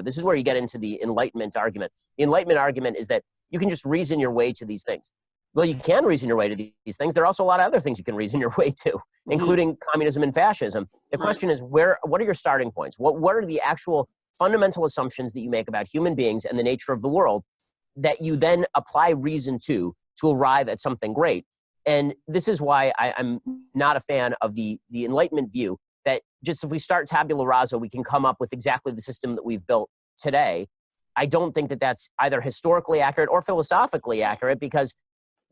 This is where you get into the Enlightenment argument. The Enlightenment argument is that you can just reason your way to these things. Well, you can reason your way to these things. There are also a lot of other things you can reason your way to, including communism and fascism. The question is, what are your starting points? What are the actual fundamental assumptions that you make about human beings and the nature of the world that you then apply reason to arrive at something great? And this is why I'm not a fan of the Enlightenment view that just if we start tabula rasa, we can come up with exactly the system that we've built today. I don't think that that's either historically accurate or philosophically accurate, because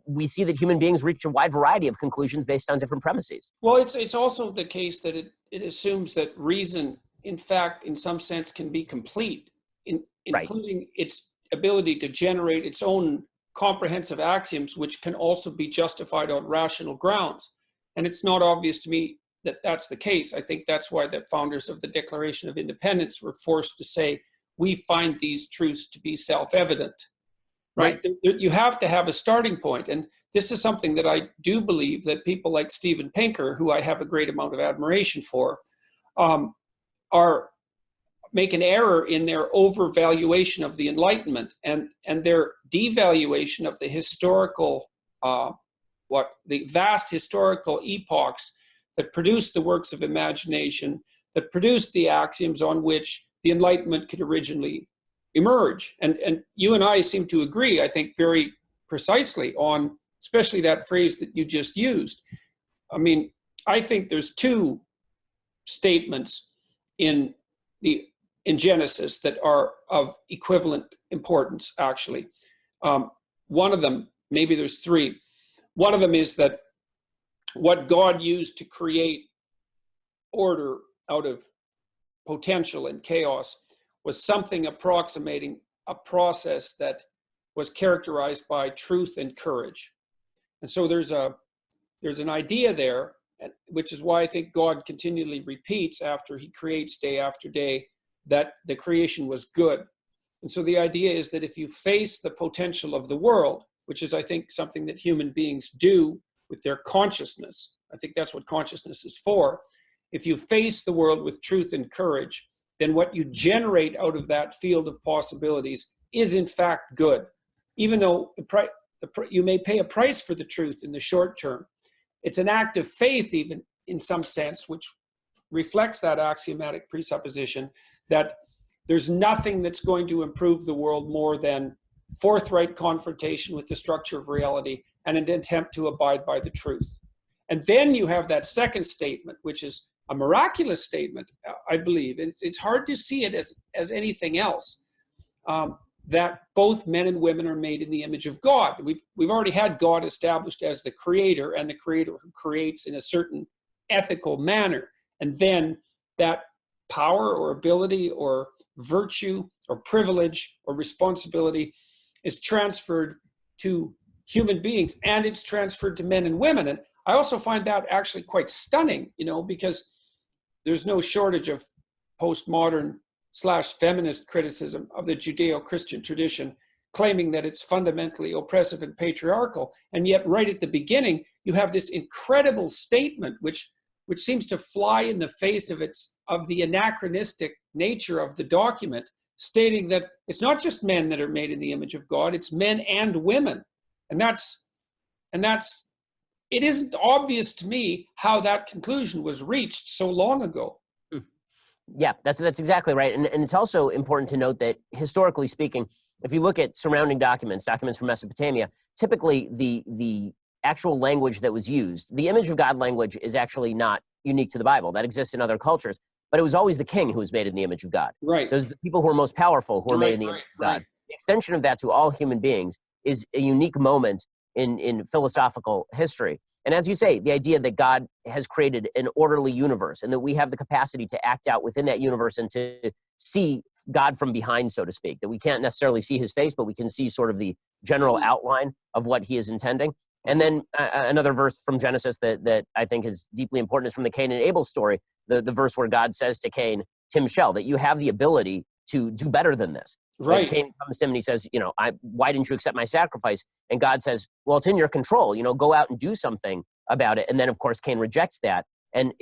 we see that human beings reach a wide variety of conclusions based on different premises. Well, it's also the case that it assumes that reason, in fact, in some sense, can be complete, including its ability to generate its own comprehensive axioms, which can also be justified on rational grounds. And it's not obvious to me that that's the case. I think that's why the founders of the Declaration of Independence were forced to say, we find these truths to be self-evident. Right? You have to have a starting point. And this is something that I do believe that people like Steven Pinker, who I have a great amount of admiration for, make an error in their overvaluation of the Enlightenment and their devaluation of the historical, the vast historical epochs that produced the works of imagination, that produced the axioms on which the Enlightenment could originally emerge. And you and I seem to agree, I think, very precisely on especially that phrase that you just used. I mean, I think there's two statements in Genesis that are of equivalent importance, actually. One of them, maybe there's three. One of them is that what God used to create order out of potential and chaos was something approximating a process that was characterized by truth and courage. And so there's an idea there, which is why I think God continually repeats after he creates day after day that the creation was good. And so the idea is that if you face the potential of the world, which is, I think, something that human beings do with their consciousness, I think that's what consciousness is for. If you face the world with truth and courage, then what you generate out of that field of possibilities is in fact good. Even though you may pay a price for the truth in the short term, it's an act of faith, even in some sense, which reflects that axiomatic presupposition that there's nothing that's going to improve the world more than forthright confrontation with the structure of reality and an attempt to abide by the truth. And then you have that second statement, which is a miraculous statement, I believe. It's hard to see it as anything else, that both men and women are made in the image of God. We've already had God established as the creator, and the creator who creates in a certain ethical manner. And then that power or ability or virtue or privilege or responsibility is transferred to human beings, and it's transferred to men and women. And I also find that actually quite stunning, because there's no shortage of postmodern / feminist criticism of the Judeo-Christian tradition, claiming that it's fundamentally oppressive and patriarchal. And yet right at the beginning, you have this incredible statement, which seems to fly in the face of the anachronistic nature of the document, stating that it's not just men that are made in the image of God, it's men and women. And it isn't obvious to me how that conclusion was reached so long ago. Yeah, that's exactly right. And it's also important to note that historically speaking, if you look at surrounding documents from Mesopotamia, typically the actual language that was used, the image of God language is actually not unique to the Bible. That exists in other cultures, but it was always the king who was made in the image of God. Right. So it's the people who are most powerful who are made in the image of God. Right. The extension of that to all human beings is a unique moment in philosophical history. And as you say, the idea that God has created an orderly universe and that we have the capacity to act out within that universe and to see God from behind, so to speak, that we can't necessarily see his face, but we can see sort of the general outline of what he is intending. And then another verse from Genesis that I think is deeply important is from the Cain and Abel story, the verse where God says to Cain, Tim Shell, that you have the ability to do better than this. Right. And Cain comes to him and he sasays, why didn't you accept my sacrifice? And God says, well, it's in your control, go out and do something about it. And then of course, Cain rejects that. And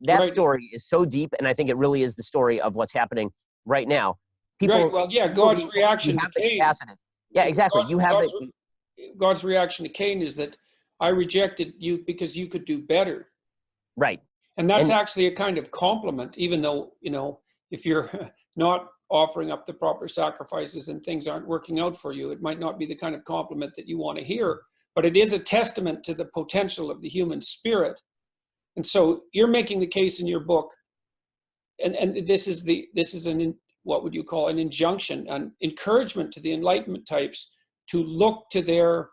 that story is so deep. And I think it really is the story of what's happening right now. People, right. Well, yeah, people God's being told you reaction to have the Cain. capacity. Yeah, exactly. You have God's, the God's reaction to Cain is that I rejected you because you could do better. right. And that's And actually a kind of compliment, even though, if you're not offering up the proper sacrifices and things aren't working out for you, it might not be the kind of compliment that you want to hear. But it is a testament to the potential of the human spirit. And so you're making the case in your book, and this is an, what would you call, an injunction, an encouragement to the Enlightenment types to look to their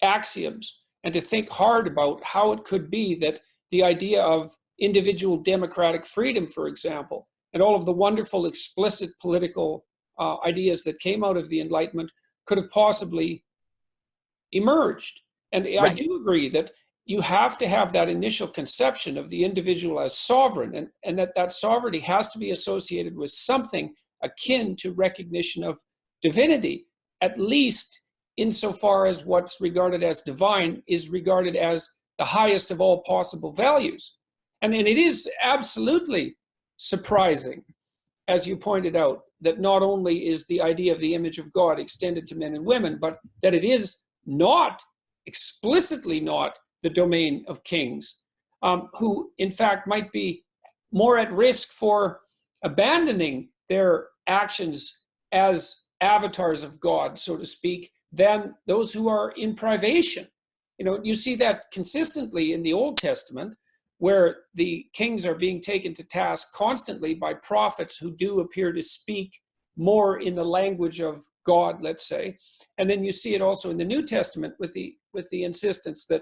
axioms and to think hard about how it could be that the idea of individual democratic freedom, for example, and all of the wonderful explicit political ideas that came out of the Enlightenment could have possibly emerged. And I right. do agree that you have to have that initial conception of the individual as sovereign, and that sovereignty has to be associated with something akin to recognition of divinity, at least insofar as what's regarded as divine is regarded as the highest of all possible values. And it is absolutely surprising, as you pointed out, that not only is the idea of the image of God extended to men and women, but that it is not, explicitly not, the domain of kings, who in fact might be more at risk for abandoning their actions as avatars of God, so to speak, than those who are in privation. You see that consistently in the Old Testament, where the kings are being taken to task constantly by prophets who do appear to speak more in the language of God, let's say. And then you see it also in the New Testament with the insistence that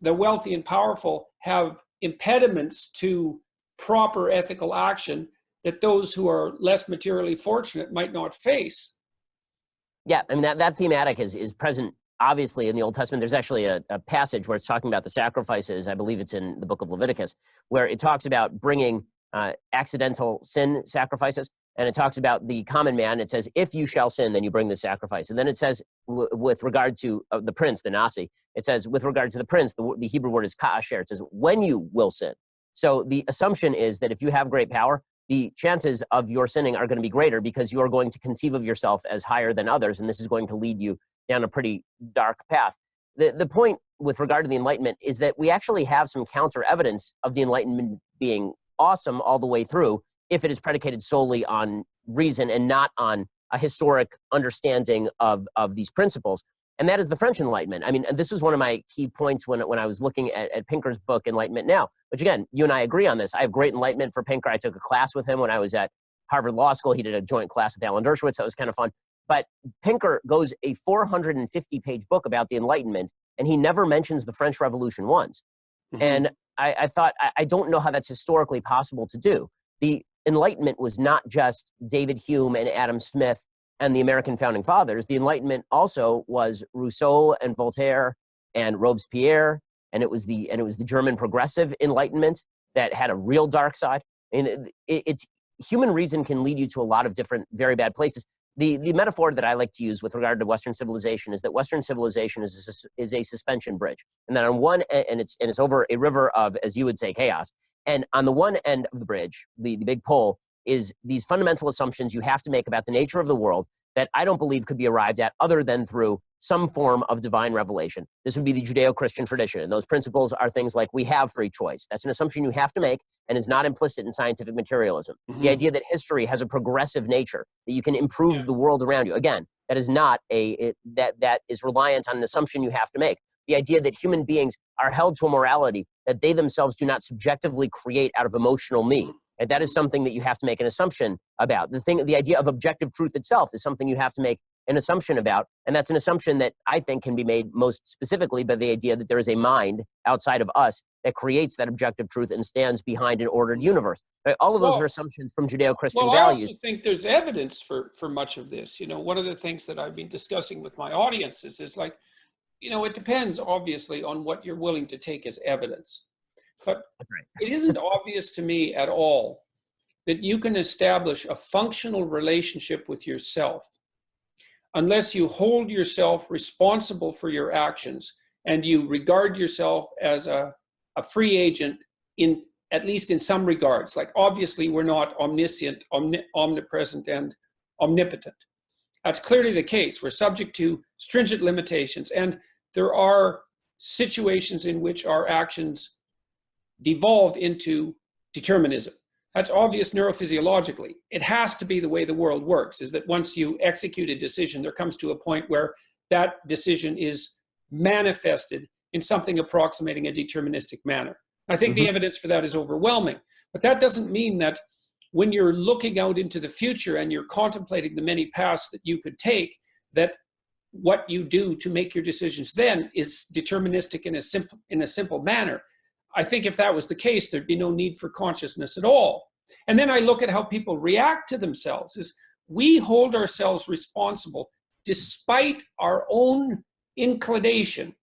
the wealthy and powerful have impediments to proper ethical action that those who are less materially fortunate might not face. Yeah, I mean, that thematic is present, obviously, in the Old Testament. There's actually a passage where it's talking about the sacrifices. I believe it's in the book of Leviticus, where it talks about bringing accidental sin sacrifices. And it talks about the common man. It says, if you shall sin, then you bring the sacrifice. And then it says, with regard to the prince, the Nasi, it says, with regard to the prince, the Hebrew word is ka'asher. It says, when you will sin. So the assumption is that if you have great power, the chances of your sinning are going to be greater because you are going to conceive of yourself as higher than others, and this is going to lead you down a pretty dark path. The point with regard to the Enlightenment is that we actually have some counter evidence of the Enlightenment being awesome all the way through, if it is predicated solely on reason and not on a historic understanding of these principles. And that is the French Enlightenment. I mean, this was one of my key points when I was looking at Pinker's book, Enlightenment Now. Which again, you and I agree on this. I have great enlightenment for Pinker. I took a class with him when I was at Harvard Law School. He did a joint class with Alan Dershowitz. That was kind of fun. But Pinker goes a 450-page book about the Enlightenment, and he never mentions the French Revolution once. Mm-hmm. And I thought, I don't know how that's historically possible to do. The Enlightenment was not just David Hume and Adam Smith and the American founding fathers. The Enlightenment also was Rousseau and Voltaire and Robespierre, and it was the German progressive Enlightenment that had a real dark side. And it's human reason can lead you to a lot of different very bad places. The metaphor that I like to use with regard to Western civilization is that Western civilization is a suspension bridge, and that on one end, it's over a river of, as you would say, chaos. And on the one end of the bridge, the big pole, is these fundamental assumptions you have to make about the nature of the world that I don't believe could be arrived at other than through some form of divine revelation. This would be the Judeo-Christian tradition. And those principles are things like we have free choice. That's an assumption you have to make and is not implicit in scientific materialism. Mm-hmm. The idea that history has a progressive nature, that you can improve the world around you. Again, that is not that is reliant on an assumption you have to make. The idea that human beings are held to a morality that they themselves do not subjectively create out of emotional need. And that is something that you have to make an assumption about. The idea of objective truth itself is something you have to make an assumption about. And that's an assumption that I think can be made most specifically by the idea that there is a mind outside of us that creates that objective truth and stands behind an ordered universe. Right? All of those are assumptions from Judeo-Christian values. I also think there's evidence for much of this. One of the things that I've been discussing with my audiences is like, it depends obviously on what you're willing to take as evidence. But it isn't obvious to me at all that you can establish a functional relationship with yourself unless you hold yourself responsible for your actions and you regard yourself as a free agent at least in some regards. Like obviously we're not omniscient, omnipresent, and omnipotent. That's clearly the case. We're subject to stringent limitations, and there are situations in which our actions devolve into determinism. That's obvious neurophysiologically. It has to be the way the world works, is that once you execute a decision, there comes to a point where that decision is manifested in something approximating a deterministic manner. I think the evidence for that is overwhelming, but that doesn't mean that when you're looking out into the future and you're contemplating the many paths that you could take, that what you do to make your decisions then is deterministic in a simple manner. I think if that was the case, there'd be no need for consciousness at all. And then I look at how people react to themselves. Is we hold ourselves responsible despite our own inclination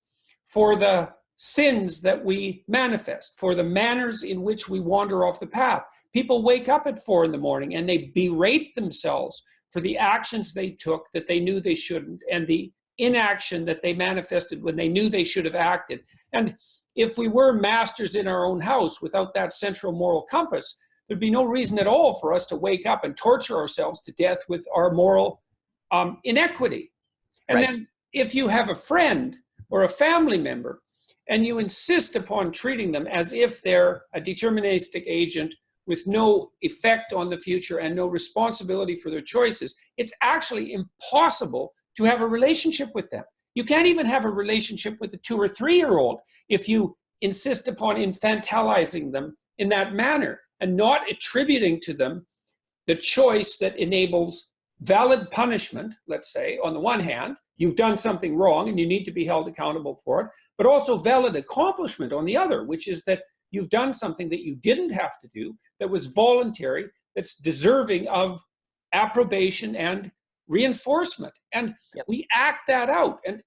for the sins that we manifest, for the manners in which we wander off the path. People wake up at 4 a.m. and they berate themselves for the actions they took that they knew they shouldn't, and the inaction that they manifested when they knew they should have acted. And if we were masters in our own house without that central moral compass, there'd be no reason at all for us to wake up and torture ourselves to death with our moral inequity. And then if you have a friend or a family member and you insist upon treating them as if they're a deterministic agent with no effect on the future and no responsibility for their choices, it's actually impossible to have a relationship with them. You can't even have a relationship with a 2 or 3-year-old if you insist upon infantilizing them in that manner and not attributing to them the choice that enables valid punishment, let's say, on the one hand. You've done something wrong and you need to be held accountable for it, but also valid accomplishment on the other, which is that you've done something that you didn't have to do, that was voluntary, that's deserving of approbation and reinforcement. And we act that out. And